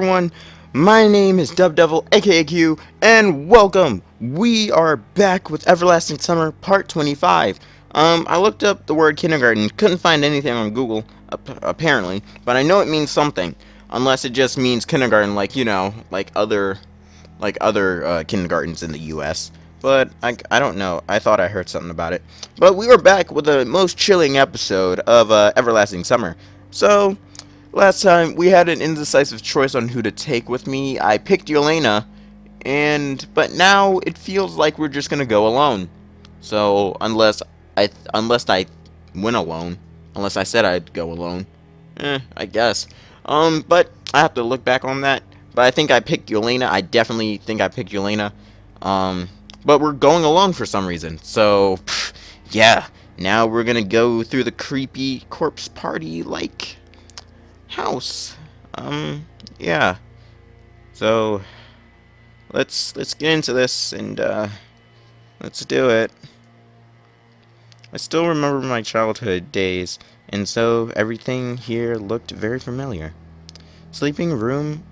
everyone? My name is Dub Devil, aka Q, and welcome! We are back with Everlasting Summer Part 25. I looked up the word kindergarten, couldn't find anything on Google, apparently, but I know it means something. Unless it just means kindergarten, like other kindergartens in the U.S. But I don't know. I thought I heard something about it. But we were back with the most chilling episode of Everlasting Summer. So, last time we had an indecisive choice on who to take with me. I picked Yelena, but now it feels like we're just gonna go alone. So unless I went alone, unless I said I'd go alone, I guess. But I have to look back on that. But I think I picked Yelena. I definitely think I picked Yelena. Um, but we're going alone for some reason. So, yeah. Now we're gonna go through the creepy corpse party like house. Yeah. So let's get into this and let's do it. I still remember my childhood days, and so everything here looked very familiar. Sleeping room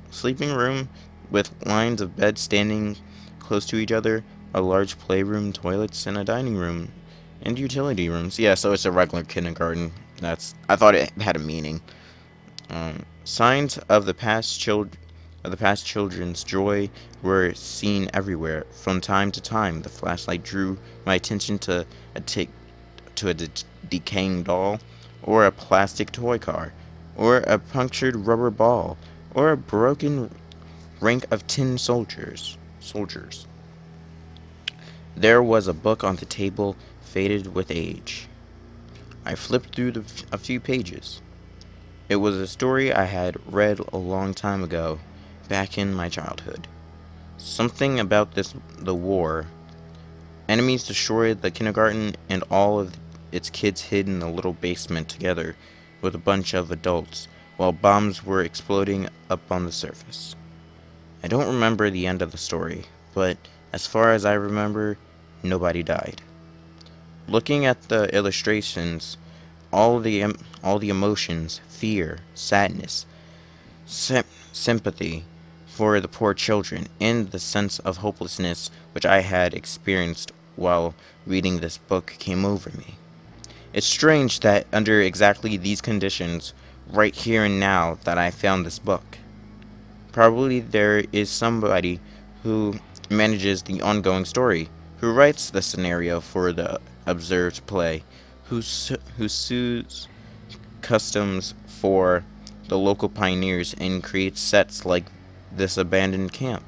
with lines of beds standing close to each other, a large playroom, toilets, and a dining room, and utility rooms. Yeah, so it's a regular kindergarten. I thought it had a meaning. Signs of the past children's joy were seen everywhere. From time to time, the flashlight drew my attention to a tick to a decaying doll, or a plastic toy car, or a punctured rubber ball, or a broken rank of tin soldiers. There was a book on the table, faded with age. I flipped through a few pages. It was a story I had read a long time ago, back in my childhood. Something about the war. Enemies destroyed the kindergarten and all of its kids hid in a little basement together with a bunch of adults while bombs were exploding up on the surface. I don't remember the end of the story, but as far as I remember, nobody died. Looking at the illustrations, all the emotions, fear, sadness, sympathy for the poor children, and the sense of hopelessness which I had experienced while reading this book came over me. It's strange that under exactly these conditions, right here and now, that I found this book. Probably there is somebody who manages the ongoing story, who writes the scenario for the observed play, who sues customs for the local pioneers and creates sets like this abandoned camp.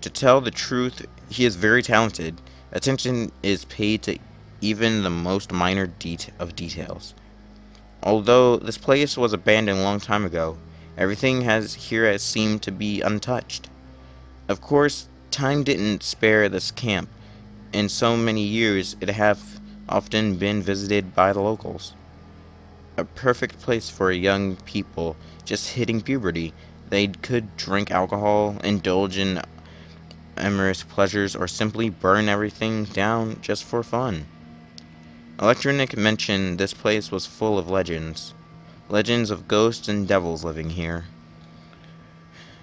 To tell the truth, he is very talented. Attention is paid to even the most minor of details. Although this place was abandoned a long time ago, everything has seemed to be untouched. Of course, time didn't spare this camp. In so many years, it have often been visited by the locals. A perfect place for young people just hitting puberty. They could drink alcohol, indulge in amorous pleasures, or simply burn everything down just for fun. Electronic mentioned this place was full of legends. Legends of ghosts and devils living here.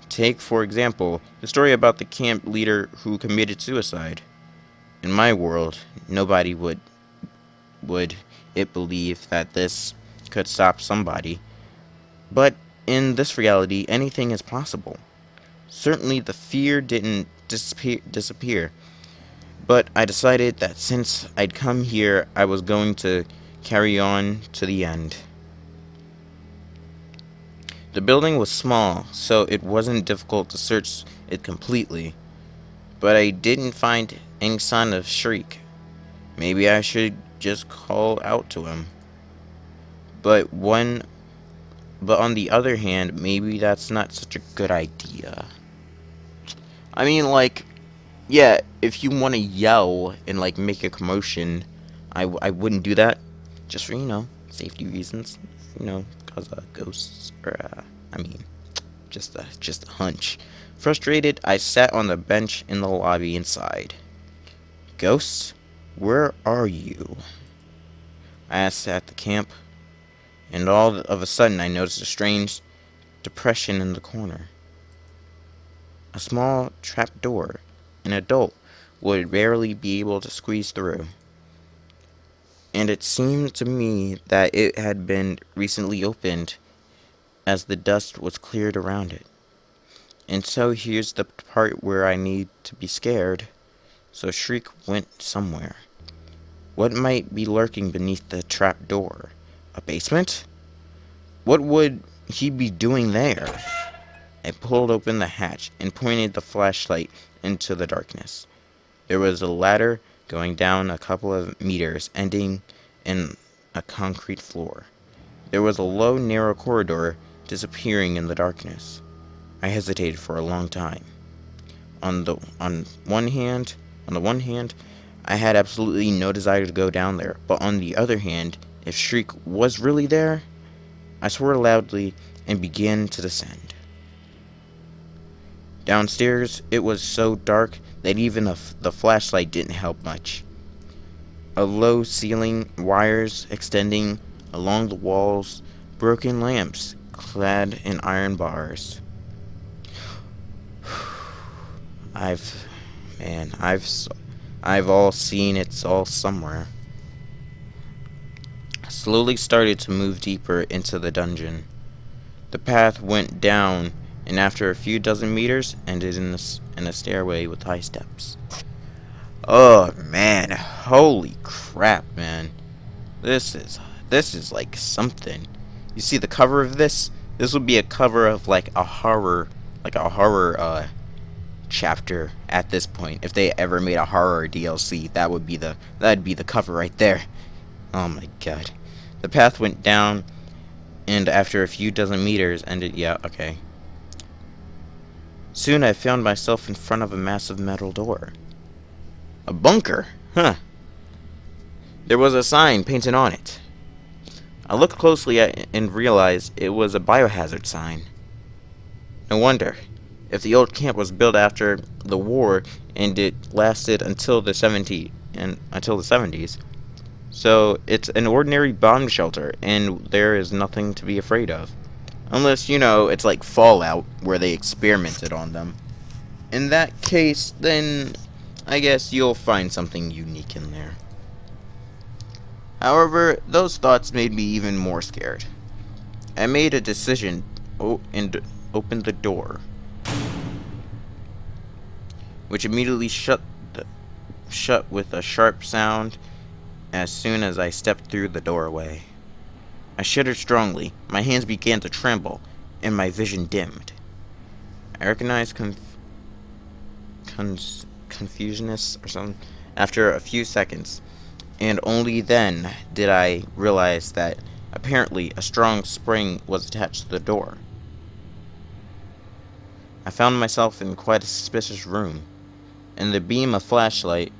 Take, for example, the story about the camp leader who committed suicide. In my world, nobody would it believe that this could stop somebody. But in this reality, anything is possible. Certainly the fear didn't disappear, but I decided that since I'd come here, I was going to carry on to the end. The building was small, so it wasn't difficult to search it completely, but I didn't find any sign of Shriek. Maybe I should just call out to him. But one but on the other hand, maybe that's not such a good idea. I mean, like, yeah, if you want to yell and, like, make a commotion, I wouldn't do that. Just for, safety reasons. Cause ghosts, or, just a hunch. Frustrated, I sat on the bench in the lobby inside. Ghosts, where are you? I asked at the camp, and all of a sudden I noticed a strange depression in the corner. A small trap door an adult would barely be able to squeeze through. And it seemed to me that it had been recently opened as the dust was cleared around it. And so here's the part where I need to be scared. So Shriek went somewhere. What might be lurking beneath the trap door? A basement? What would he be doing there? I pulled open the hatch and pointed the flashlight into the darkness. There was a ladder going down a couple of meters, ending in a concrete floor. There was a low, narrow corridor disappearing in the darkness. I hesitated for a long time. On the one hand, I had absolutely no desire to go down there, but on the other hand, if Shriek was really there, I swore loudly and began to descend. Downstairs, it was so dark that even the flashlight didn't help much. A low ceiling, wires extending along the walls, broken lamps clad in iron bars. I've all seen it all somewhere. I slowly started to move deeper into the dungeon. The path went down, and after a few dozen meters, ended in a stairway with high steps. Oh man, holy crap, man! This is like something. You see the cover of this? This would be a cover of like a horror chapter at this point. If they ever made a horror DLC, that'd be the cover right there. Oh my god. The path went down, and after a few dozen meters ended. Yeah, okay. Soon I found myself in front of a massive metal door. A bunker? Huh. There was a sign painted on it. I looked closely at it and realized it was a biohazard sign. No wonder. If the old camp was built after the war and it lasted until the 70s, so it's an ordinary bomb shelter and there is nothing to be afraid of. Unless, it's like Fallout where they experimented on them. In that case, then I guess you'll find something unique in there. However, those thoughts made me even more scared. I made a decision and opened the door, which immediately shut with a sharp sound as soon as I stepped through the doorway. I shuddered strongly, my hands began to tremble, and my vision dimmed. I recognized confusionist or something after a few seconds, and only then did I realize that apparently a strong spring was attached to the door. I found myself in quite a suspicious room. In the beam of the flashlight,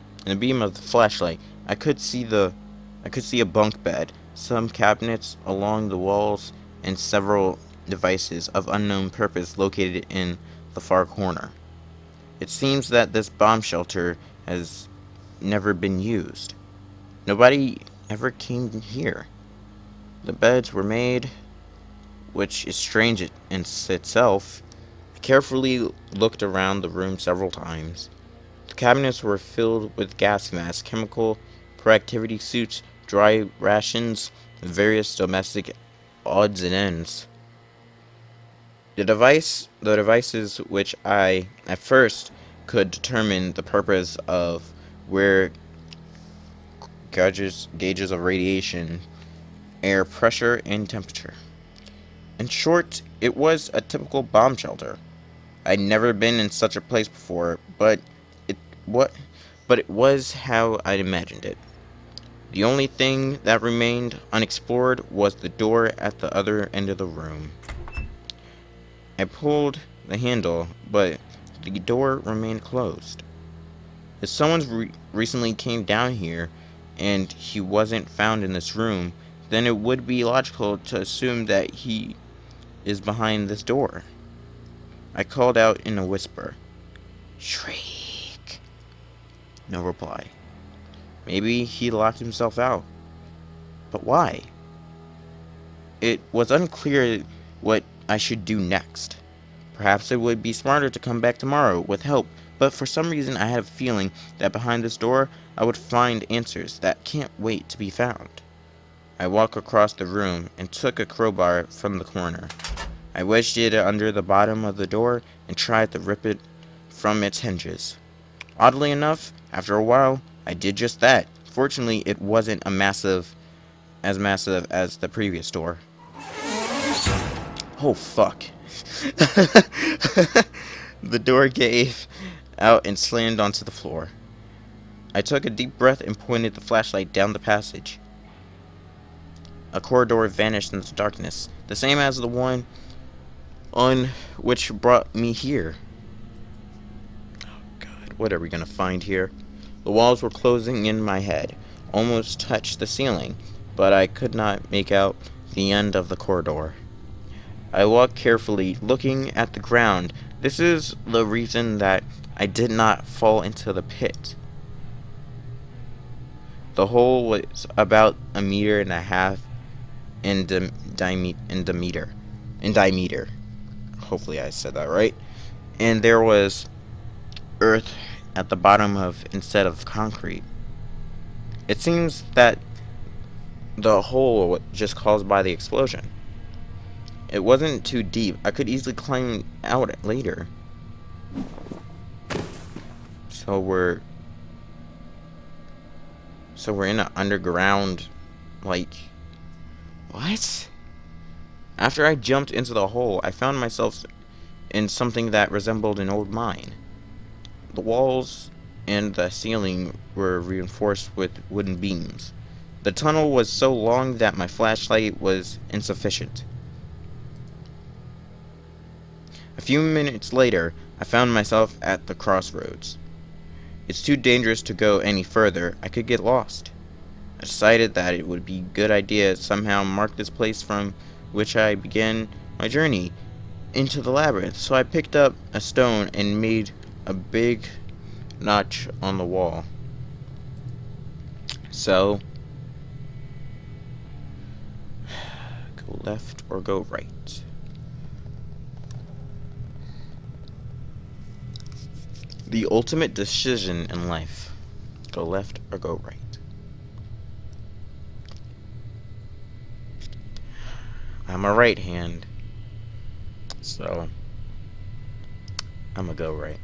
I could see a bunk bed, some cabinets along the walls, and several devices of unknown purpose located in the far corner. It seems that this bomb shelter has never been used. Nobody ever came here. The beds were made, which is strange in itself. I carefully looked around the room several times. The cabinets were filled with gas masks, chemical proactivity suits, dry rations, and various domestic odds and ends. The devices which I, at first, could determine the purpose of were gauges of radiation, air pressure, and temperature. In short, it was a typical bomb shelter. I'd never been in such a place before, but it was how I'd imagined it. The only thing that remained unexplored was the door at the other end of the room. I pulled the handle, but the door remained closed. If someone recently came down here and he wasn't found in this room, then it would be logical to assume that he is behind this door. I called out in a whisper, "Shriek!" No reply. Maybe he locked himself out. But why? It was unclear what I should do next. Perhaps it would be smarter to come back tomorrow with help, but for some reason I had a feeling that behind this door I would find answers that can't wait to be found. I walked across the room and took a crowbar from the corner. I wedged it under the bottom of the door and tried to rip it from its hinges. Oddly enough, after a while, I did just that. Fortunately, it wasn't as massive as the previous door. Oh fuck. The door gave out and slammed onto the floor. I took a deep breath and pointed the flashlight down the passage. A corridor vanished in the darkness, the same as the one on which brought me here. Oh god, what are we gonna find here? The walls were closing in my head, almost touched the ceiling, but I could not make out the end of the corridor. I walked carefully, looking at the ground. This is the reason that I did not fall into the pit. The hole was about 1.5 meters in diameter. Hopefully I said that right. And there was earth at the bottom of instead of concrete. It seems that the hole was just caused by the explosion. It wasn't too deep. I could easily climb out later. So we're in an underground, like, what? After I jumped into the hole, I found myself in something that resembled an old mine. The walls and the ceiling were reinforced with wooden beams. The tunnel was so long that my flashlight was insufficient. A few minutes later, I found myself at the crossroads. It's too dangerous to go any further. I could get lost. I decided that it would be a good idea to somehow mark this place from which I began my journey into the labyrinth. So I picked up a stone and made a big notch on the wall. So, go left or go right. The ultimate decision in life. Go left or go right. I'm a right hand, so I'm gonna go right.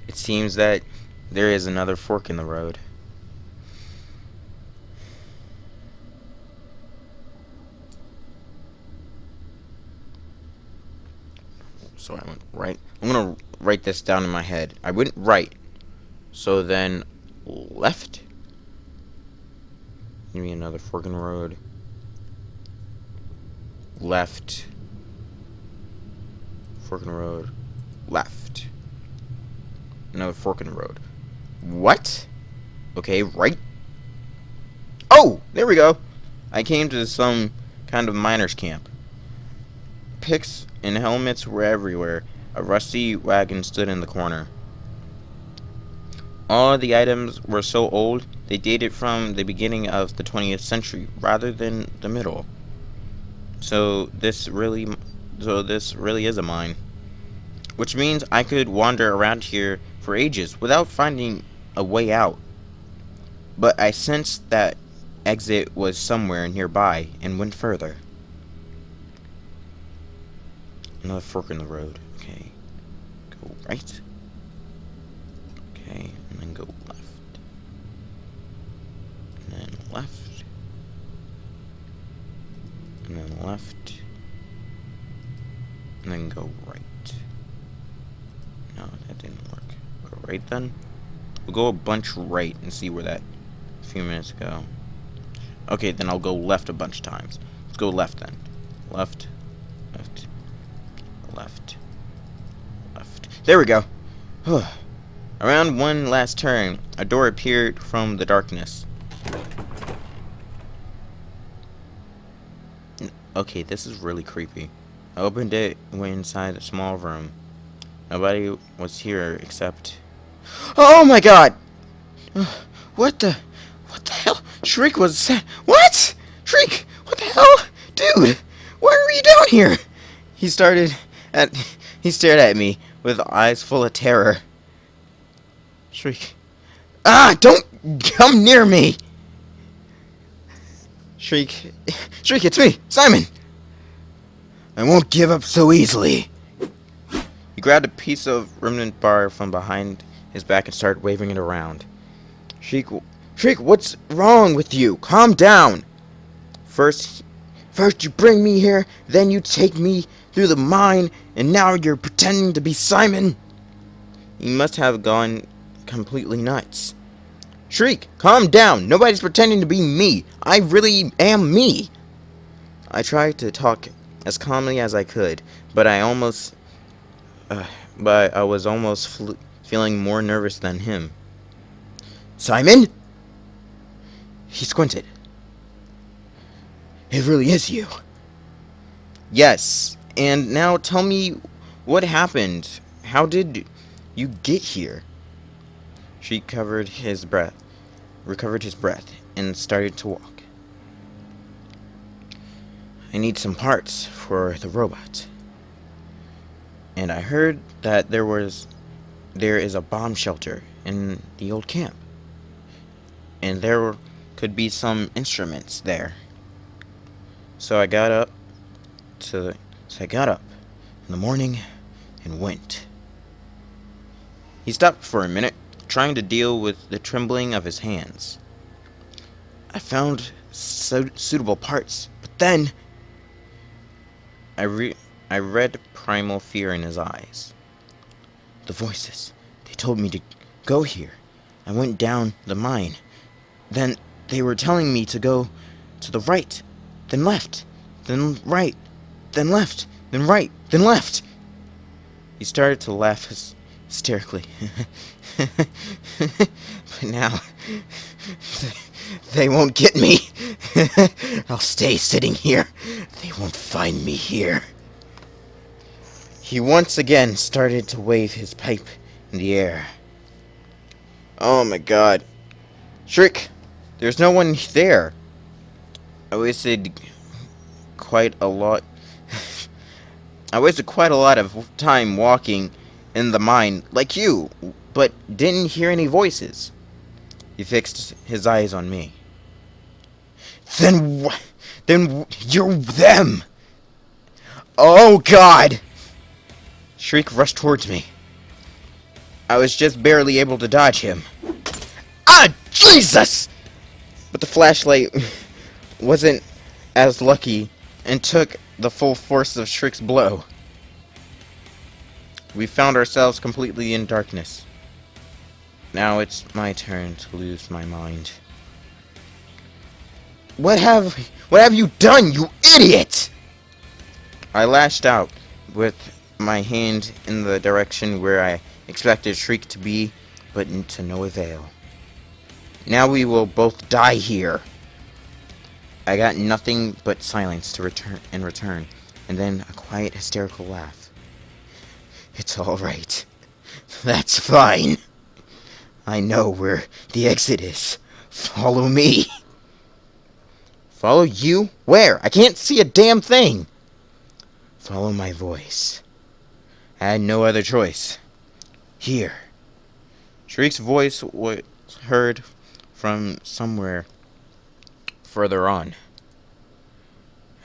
It seems that there is another fork in the road. So I went right. I'm gonna write this down in my head. I went right. So then left. Give me another fork in the road. Left. Fork in the road. Left. Another fork in the road. What? Okay, right. Oh, there we go. I came to some kind of miner's camp. Picks and helmets were everywhere. A rusty wagon stood in the corner. All the items were so old, they dated from the beginning of the 20th century rather than the middle. So this really is a mine. Which means I could wander around here for ages without finding a way out. But I sensed that exit was somewhere nearby and went further. Another fork in the road. Okay. Go right. Okay, and then go left. And then left. And then left. And then go right. No, that didn't work. Go right then. We'll go a bunch right and see where that a few minutes ago. Okay, then I'll go left a bunch of times. Let's go left then. Left. Left. Left. Left. There we go. Around one last turn, a door appeared from the darkness. Okay, this is really creepy. I opened it and went inside a small room. Nobody was here except... Oh my god! What the hell? Shriek was... What? Shriek! What the hell? Dude! Why are you down here? He started at. He stared at me with eyes full of terror. Shriek. Ah! Don't come near me! Shriek. Shriek, it's me, Simon! I won't give up so easily. He grabbed a piece of remnant bar from behind his back and started waving it around. Shriek, what's wrong with you? Calm down! First you bring me here, then you take me through the mine, and now you're pretending to be Simon? You must have gone completely nuts. Shriek, calm down. Nobody's pretending to be me. I really am me. I tried to talk as calmly as I could, but I was almost feeling more nervous than him. Simon? He squinted. It really is you. Yes, and now tell me what happened. How did you get here? She recovered his breath, and started to walk. I need some parts for the robot. And I heard that there is a bomb shelter in the old camp. And there could be some instruments there. So I got up in the morning and went. He stopped for a minute, trying to deal with the trembling of his hands. I found suitable parts, but then I read primal fear in his eyes. The voices, they told me to go here. I went down the mine. Then they were telling me to go to the right, then left, then right, then left, then right, then left. He started to laugh hysterically. But now, they won't get me. I'll stay sitting here. They won't find me here. He once again started to wave his pipe in the air. Oh my god. Shriek, there's no one there. I wasted quite a lot of time walking in the mine, like you, but didn't hear any voices. He fixed his eyes on me. Then you're them! Oh god! Shriek rushed towards me. I was just barely able to dodge him. Ah, Jesus! But the flashlight wasn't as lucky and took the full force of Shriek's blow. We found ourselves completely in darkness. Now it's my turn to lose my mind. What have you done, you idiot? I lashed out with my hand in the direction where I expected Shriek to be, but to no avail. Now we will both die here. I got nothing but silence to return, and then a quiet, hysterical laugh. It's all right. That's fine. I know where the exit is. Follow me. Follow you? Where? I can't see a damn thing. Follow my voice. I had no other choice. Here. Shriek's voice was heard from somewhere further on.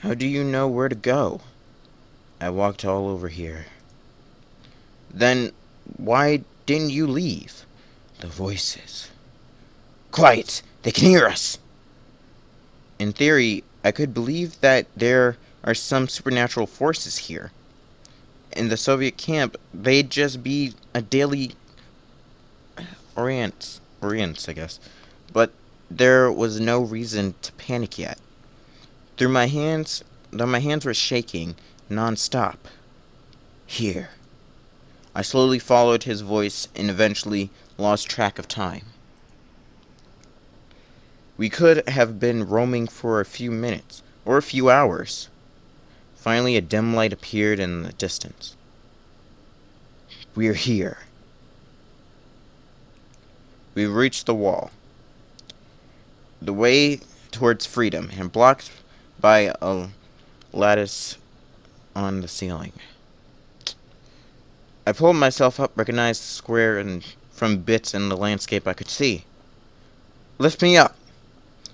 How do you know where to go? I walked all over here. Then why didn't you leave? The voices. Quiet! They can hear us! In theory, I could believe that there are some supernatural forces here. In the Soviet camp, they'd just be a daily Orients, I guess. But there was no reason to panic yet. Though my hands were shaking non-stop. Here. I slowly followed his voice and eventually lost track of time. We could have been roaming for a few minutes, or a few hours. Finally, a dim light appeared in the distance. We're here. We reached the wall. The way towards freedom, and blocked by a lattice on the ceiling. I pulled myself up, recognized the square, and from bits in the landscape I could see. Lift me up!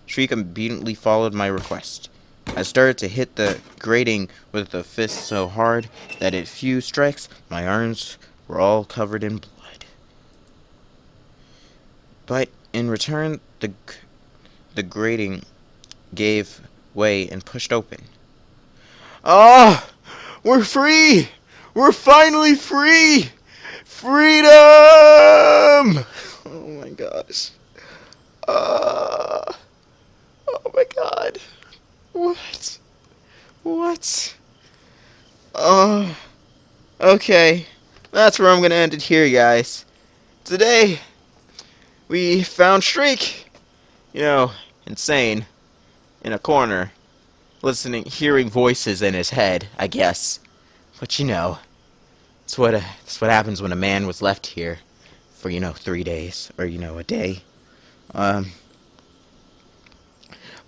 Shriek obediently followed my request. I started to hit the grating with the fist so hard that at few strikes my arms were all covered in blood. But in return, the grating gave way and pushed open. Ah! We're free! We're finally free! Freedom! Oh my gosh. Oh my god. What? What? Okay. That's where I'm gonna end it here, guys. Today, we found Shriek, insane, in a corner, hearing voices in his head, I guess. But it's what happens when a man was left here for 3 days or a day.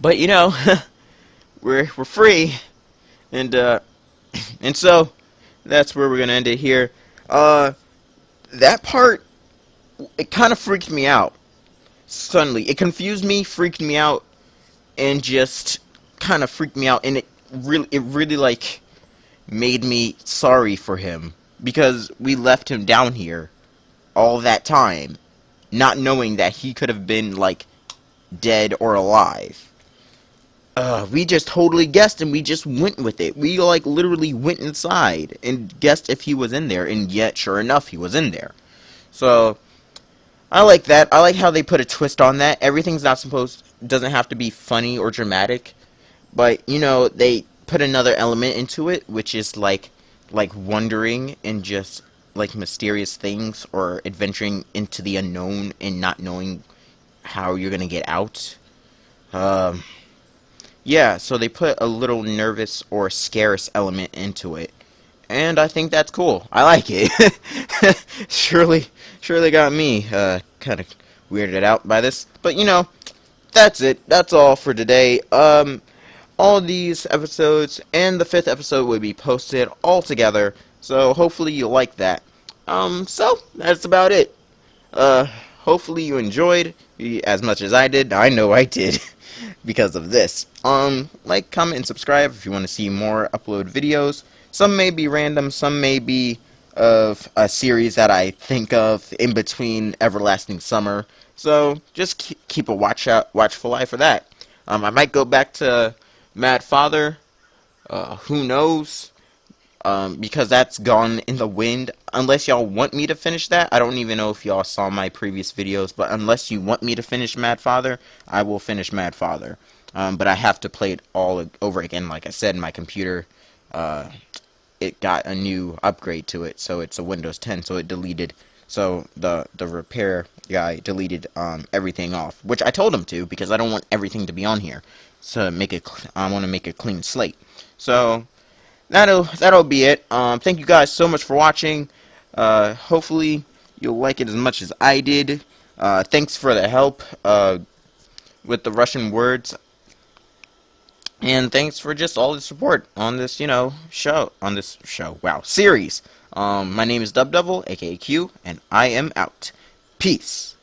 But we're free, and and so that's where we're gonna end it here. That part, it kind of freaked me out. Suddenly, it confused me, freaked me out, and just kind of freaked me out, and it really like made me sorry for him because we left him down here all that time, not knowing that he could have been like dead or alive. We just totally guessed and we just went with it. We like literally went inside and guessed if he was in there, and yet sure enough he was in there. So I like that. I like how they put a twist on that. Everything's doesn't have to be funny or dramatic, but they put another element into it, which is like wondering and just like mysterious things or adventuring into the unknown and not knowing how you're gonna get out. Yeah, so they put a little nervous or scarce element into it, and I think that's cool. I like it. surely got me kind of weirded out by this, but that's it. That's all for today. All these episodes and the 5th episode will be posted all together, so hopefully you like that. So that's about it. Hopefully you enjoyed as much as I did. I know I did because of this. Like, comment, and subscribe if you want to see more upload videos. Some may be random, some may be of a series that I think of in between Everlasting Summer. So just keep a watchful eye for that. I might go back to Mad Father. Who knows? Because that's gone in the wind. Unless y'all want me to finish that. I don't even know if y'all saw my previous videos, but unless you want me to finish Mad Father, I will finish Mad Father. But I have to play it all over again. Like I said, my computer, it got a new upgrade to it, so it's a Windows 10, so it deleted, so the repair guy deleted everything off, which I told him to, because I don't want everything to be on here, so I want to make a clean slate. So that'll be it. Thank you guys so much for watching. Hopefully you'll like it as much as I did. Thanks for the help with the Russian words. And thanks for just all the support on this, series. My name is Dubdevil, aka Q, and I am out. Peace.